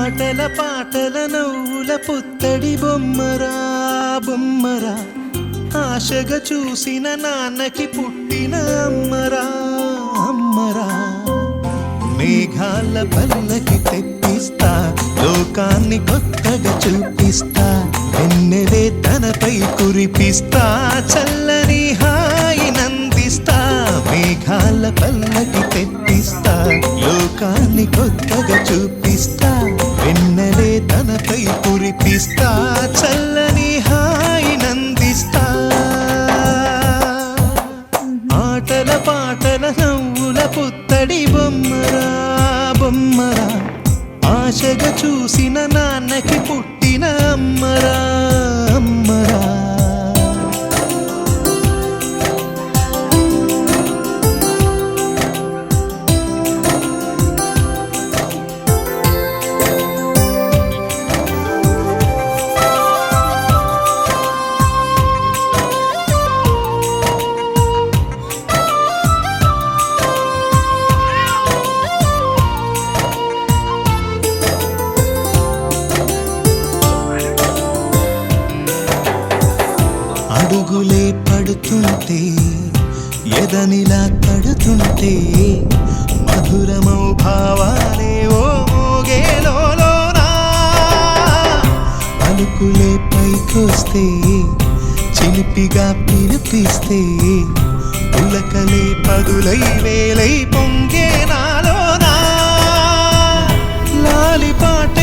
ఆటల పాటల నవ్వుల పుత్తడి బొమ్మరా బొమ్మరా, ఆశగా చూసిన నాన్నకి పుట్టిన అమ్మరా అమ్మరా. మేఘాల పల్లకి తెప్పిస్తా, లోకాన్ని కొత్తగా చూపిస్తా, వెన్నెలే తనపై కురిపిస్తా, చల్లని హాయి నందిస్తా. మేఘాల పల్లకి తెప్పిస్తా, లోకాన్ని కొత్తగా చూపిస్తా, వెన్నెలే తనపై కురిపిస్తా, చల్లని హాయి నందిస్తా. ఆటల పాటల నవ్వుల పుత్తడి బొమ్మరా బొమ్మరా, ఆశగా చూసిన నాన్నకి పుట్టిన అమ్మరా అమ్మరా. అడుగులే పడుతుంటే ఎదనిలా తడుతుంటే, మధురమౌ భావాలే ఓ మోగేలోనా. పలుకులే పైకొస్తే చిలిపిగా పిలిపిస్తే, పులకలే పదులై వేలై పొంగే నాలోనా. లాలిపాట